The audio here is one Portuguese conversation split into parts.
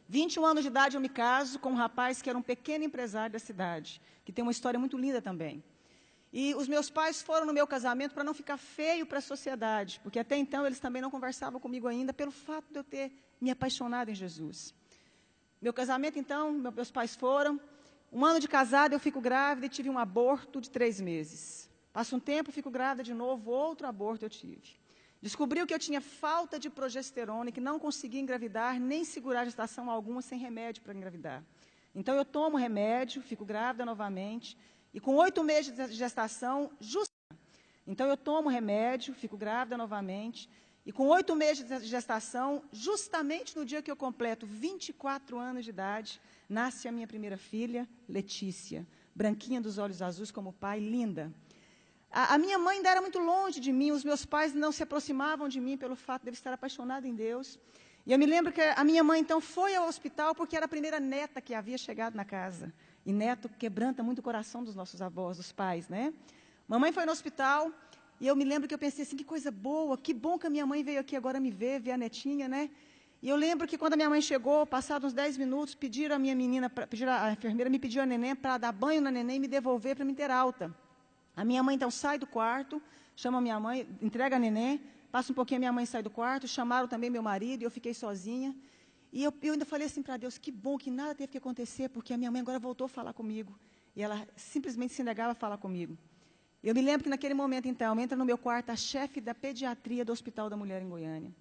21 anos de idade eu me caso com um rapaz que era um pequeno empresário da cidade, que tem uma história muito linda também. E os meus pais foram no meu casamento para não ficar feio para a sociedade, porque até então eles também não conversavam comigo ainda pelo fato de eu ter me apaixonado em Jesus. Meu casamento, então, meus pais foram. Um ano de casada, eu fico grávida e tive um aborto de 3 meses. Passa um tempo, fico grávida de novo, outro aborto eu tive. Descobriu que eu tinha falta de progesterona e que não conseguia engravidar, nem segurar gestação alguma sem remédio para engravidar. Então, eu tomo remédio, fico grávida novamente, e com 8 meses de gestação, então, eu tomo remédio, fico grávida novamente, e com 8 meses de gestação, justamente no dia que eu completo 24 anos de idade, nasce a minha primeira filha, Letícia, branquinha dos olhos azuis como o pai, linda. A minha mãe ainda era muito longe de mim, os meus pais não se aproximavam de mim pelo fato de eu estar apaixonada em Deus. E eu me lembro que a minha mãe, então, foi ao hospital porque era a primeira neta que havia chegado na casa. E neto quebranta muito o coração dos nossos avós, dos pais, né? Mamãe foi no hospital e eu me lembro que eu pensei assim, que coisa boa, que bom que a minha mãe veio aqui agora me ver a netinha, né? E eu lembro que quando a minha mãe chegou, passados uns 10 minutos, pediram a enfermeira me pediu a neném para dar banho na neném e me devolver para me ter alta. A minha mãe, então, sai do quarto, chama a minha mãe, entrega a neném, passa um pouquinho, a minha mãe sai do quarto, chamaram também meu marido, e eu fiquei sozinha. E eu ainda falei assim para Deus, que bom que nada teve que acontecer, porque a minha mãe agora voltou a falar comigo. E ela simplesmente se negava a falar comigo. Eu me lembro que naquele momento, então, entra no meu quarto a chefe da pediatria do Hospital da Mulher em Goiânia.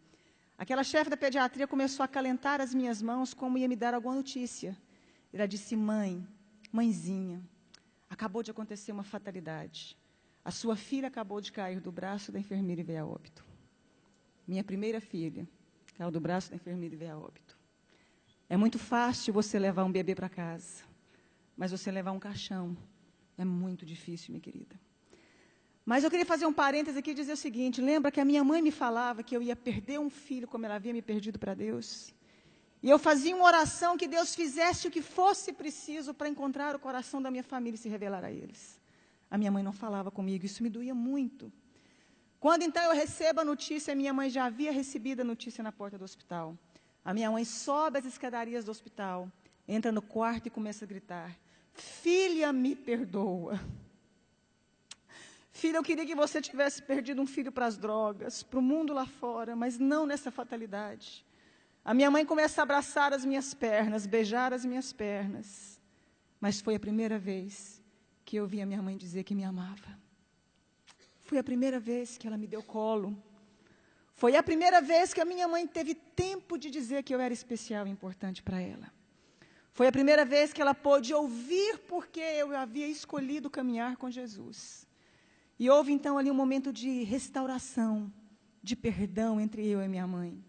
Aquela chefe da pediatria começou a acalentar as minhas mãos como ia me dar alguma notícia. Ela disse, mãezinha, acabou de acontecer uma fatalidade. A sua filha acabou de cair do braço da enfermeira e veio a óbito. Minha primeira filha caiu do braço da enfermeira e veio a óbito. É muito fácil você levar um bebê para casa, mas você levar um caixão é muito difícil, minha querida. Mas eu queria fazer um parêntese aqui e dizer o seguinte, lembra que a minha mãe me falava que eu ia perder um filho como ela havia me perdido para Deus? E eu fazia uma oração que Deus fizesse o que fosse preciso para encontrar o coração da minha família e se revelar a eles. A minha mãe não falava comigo, isso me doía muito. Quando então eu recebo a notícia, minha mãe já havia recebido a notícia na porta do hospital. A minha mãe sobe as escadarias do hospital, entra no quarto e começa a gritar, filha, me perdoa. Filha, eu queria que você tivesse perdido um filho para as drogas, para o mundo lá fora, mas não nessa fatalidade. A minha mãe começa a abraçar as minhas pernas, beijar as minhas pernas. Mas foi a primeira vez que eu vi a minha mãe dizer que me amava. Foi a primeira vez que ela me deu colo. Foi a primeira vez que a minha mãe teve tempo de dizer que eu era especial e importante para ela. Foi a primeira vez que ela pôde ouvir porque eu havia escolhido caminhar com Jesus. E houve, então, ali um momento de restauração, de perdão entre eu e minha mãe.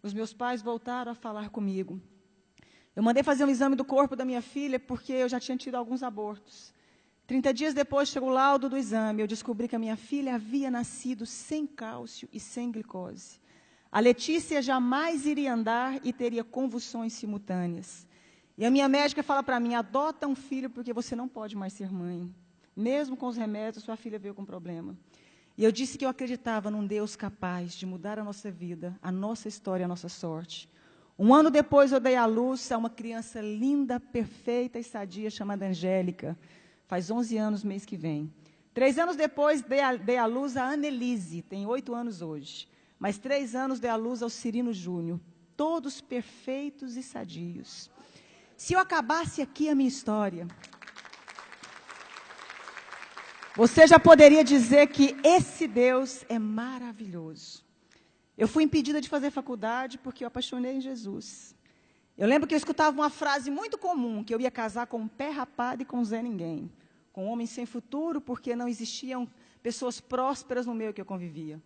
Os meus pais voltaram a falar comigo. Eu mandei fazer um exame do corpo da minha filha, porque eu já tinha tido alguns abortos. 30 dias depois, chegou o laudo do exame. Eu descobri que a minha filha havia nascido sem cálcio e sem glicose. A Letícia jamais iria andar e teria convulsões simultâneas. E a minha médica fala para mim, adota um filho, porque você não pode mais ser mãe. Mesmo com os remédios, sua filha veio com problema. E eu disse que eu acreditava num Deus capaz de mudar a nossa vida, a nossa história, a nossa sorte. Um ano depois, eu dei à luz a uma criança linda, perfeita e sadia, chamada Angélica. Faz 11 anos, mês que vem. 3 anos depois, dei à luz a Annelise, tem 8 anos hoje. Mais 3 anos, dei à luz ao Cirino Júnior. Todos perfeitos e sadios. Se eu acabasse aqui a minha história, você já poderia dizer que esse Deus é maravilhoso. Eu fui impedida de fazer faculdade porque eu apaixonei em Jesus. Eu lembro que eu escutava uma frase muito comum, que eu ia casar com um pé rapado e com um Zé Ninguém. Com um homem sem futuro, porque não existiam pessoas prósperas no meio que eu convivia.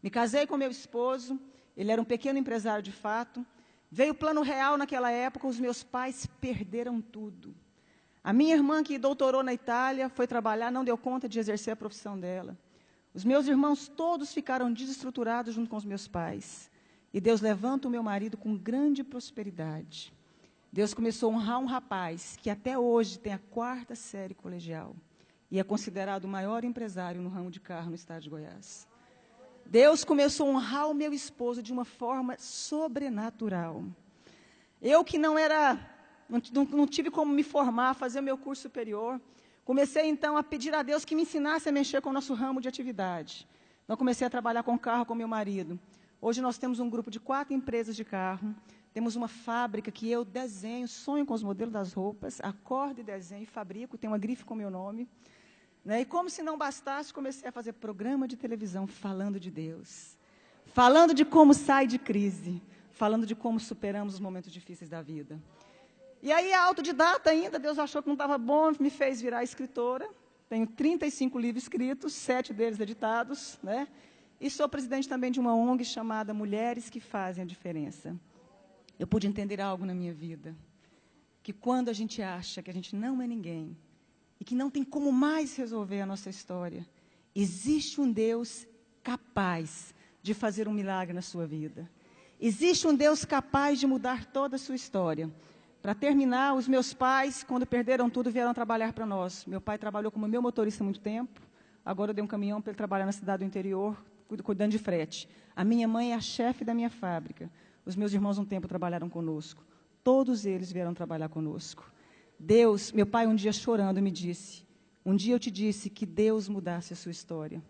Me casei com meu esposo, ele era um pequeno empresário de fato. Veio o plano real naquela época, os meus pais perderam tudo. A minha irmã, que doutorou na Itália, foi trabalhar, não deu conta de exercer a profissão dela. Os meus irmãos todos ficaram desestruturados junto com os meus pais. E Deus levanta o meu marido com grande prosperidade. Deus começou a honrar um rapaz que até hoje tem a 4ª série colegial e é considerado o maior empresário no ramo de carro no estado de Goiás. Deus começou a honrar o meu esposo de uma forma sobrenatural. Eu que não tive como me formar, fazer o meu curso superior, comecei então a pedir a Deus que me ensinasse a mexer com o nosso ramo de atividade. Então comecei a trabalhar com carro com meu marido. Hoje nós temos um grupo de 4 empresas de carro, temos uma fábrica que eu desenho, sonho com os modelos das roupas, acordo e desenho, fabrico, tem uma grife com meu nome. Né? E como se não bastasse, comecei a fazer programa de televisão falando de Deus, falando de como sai de crise, falando de como superamos os momentos difíceis da vida. E aí, autodidata ainda, Deus achou que não estava bom, me fez virar escritora. Tenho 35 livros escritos, 7 deles editados, né? E sou presidente também de uma ONG chamada Mulheres que Fazem a Diferença. Eu pude entender algo na minha vida, que quando a gente acha que a gente não é ninguém, e que não tem como mais resolver a nossa história, existe um Deus capaz de fazer um milagre na sua vida. Existe um Deus capaz de mudar toda a sua história. Para terminar, os meus pais, quando perderam tudo, vieram trabalhar para nós. Meu pai trabalhou como meu motorista há muito tempo, agora eu dei um caminhão para ele trabalhar na cidade do interior, cuidando de frete. A minha mãe é a chefe da minha fábrica. Os meus irmãos um tempo trabalharam conosco. Todos eles vieram trabalhar conosco. Deus, meu pai um dia chorando me disse, um dia eu te disse que Deus mudasse a sua história,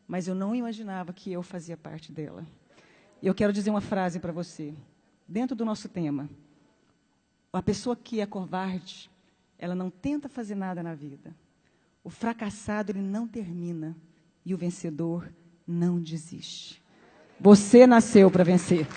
mas eu não imaginava que eu fazia parte dela. E eu quero dizer uma frase para você, dentro do nosso tema. A pessoa que é covarde, ela não tenta fazer nada na vida. O fracassado, ele não termina. E o vencedor não desiste. Você nasceu para vencer.